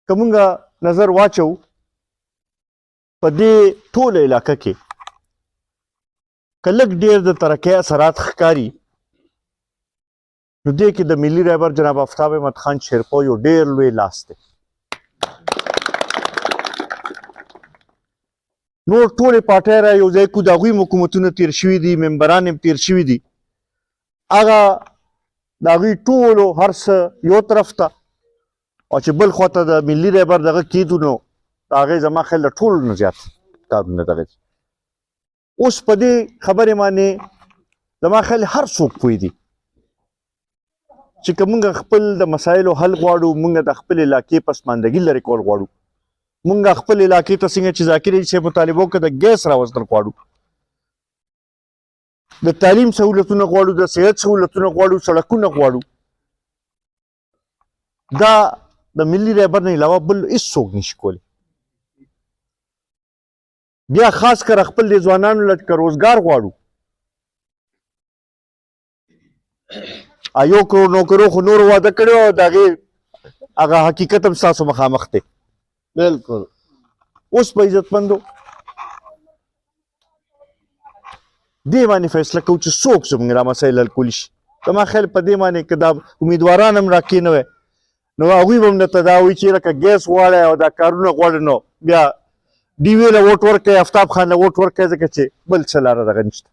که مونږ نظر واچو په دې ټوله علاقه کې که لږ ډېر د ترقۍ اثرات ښکاري نو دې کې د ملي رهبر جناب آفتاب احمد خان شیرپو یو ډېر لوی لاس دی. نور ټولې پارټۍ را یو ځای کړو د هغوی حکومتونه تېر شوي دي ممبران هم تېر شوي دي هغه د هغوی ټولو هر څه یو طرف ته او چې بل خواته د ملي رهبر دغه کېدو نو د هغې زما خیال د ټولو نه زیات کارونه دغه دي. اوس په دې خبرې باندې زما خیال هر څوک پوهېږي چې که موږ خپل د مسایلو حل غواړو موږ د خپل علاقې پسماندګي لرې کول غواړو موږ خپل علاقې ته څنګه چې ذاکر حاجي صاحب مطالبه وکړه د ګیس راوستل غواړو د تعلیم سهولتونه غواړو د صحت سهولتونه غواړو سړکونه غواړو دا د ملي رهبر نه علاوه بل هېڅوک نشي کولی. بیا خاص کر خپل د ځوانانو لکه روزګار غواړو یو کروڑ نوکرو خو نور واده کړی او د هغې هغه حقیقت هم ستاسو مخامخ دی. بالکل اوس په عزتمندو دې باندې فیصله کوو چې څوک زموږ دا مسایل حل کولی شي. زما خیال په دې باندې که دا امیدواران هم راکېنوی نو هغوی به هم درته دا وایي چې لکه ګیس غواړی او دا کارونه غواړي نو بیا ډیوې له ووټ ورکوي آفتاب خان له ووټ ورکوي ځکه چې بل څه لاره دغه نشته.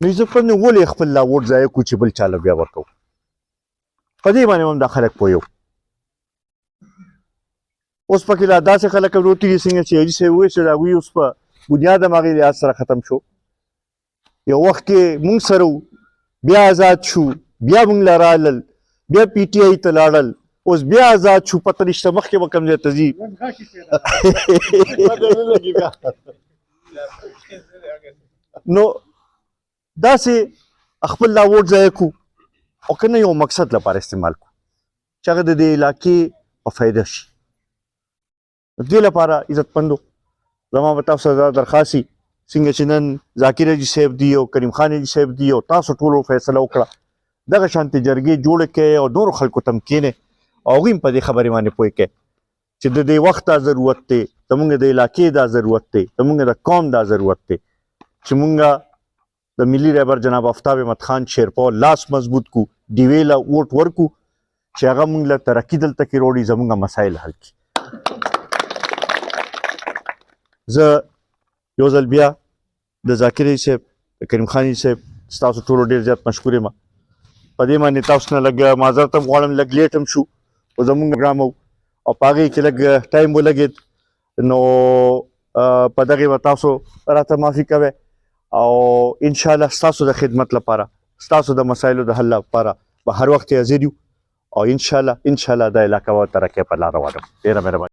نو عزتمندو ولې خپل لا ووټ ضایع کړو چې بل چا له بیا ورکوو په دې باندې هم دا خلک پوهیو. اوس پکې لا داسې خلک وروتي دي څنګه چې حاجي صاحب وویل چې د هغوی اوس په بنیاد هم هغې لحاظ سره ختم شو. یو وخت کې موږ سره وو بیا آزاد شو بیا موږ له رالل بیا پی ټي آی ته لاړل اوس بیا آزاد شو پته نشته مخکې به کوم ځای ته ځي. نو داسې خپل لا ووټ ضایع کړو او که نه یو مقصد لپاره استعمال کړو چې هغه د دې علاقې په فایده شي. دې لپاره عزتمندو زما به تاسو سره دا درخواست وي څنګه چې نن ذاکر حاجي صاحب دي او کریم خان حاجي صاحب دي او تاسو ټولو فیصله وکړه دغه شانتې جرګې جوړې کړئ او نورو خلکو ته هم کښېنئ او هغوی هم په دې خبرې باندې پوه کړئ چې د دې وخت دا ضرورت دی زموږ د علاقې دا ضرورت دی زموږ د قوم دا ضرورت دی چې موږ د ملي رهبر جناب آفتاب احمد خان شیرپو لاس مضبوط کړو ډیوې له ووټ ورکړو چې هغه موږ له ترقي دلته کې راوړي زموږ مسایل حل کړي. زه یو ځل بیا د ذاکر حاجي صاحب د کریم خان حاجي صاحب ستاسو ټولو ډېر زیات مشکور یم په دې باندې تاسو نه لږ معذرت هم غواړم لږ لیټ هم شو خو زموږ پروګرام او په هغې کې لږ ټایم ولګېد نو په دغې به تاسو راته معافي کوئ او انشاءالله ستاسو د خدمت لپاره ستاسو د مسایلو د حل لپاره به هر وخت حاضر یو او انشاءالله دا علاقه به ترقۍ په لاره واړوو. ډېره مهرباني.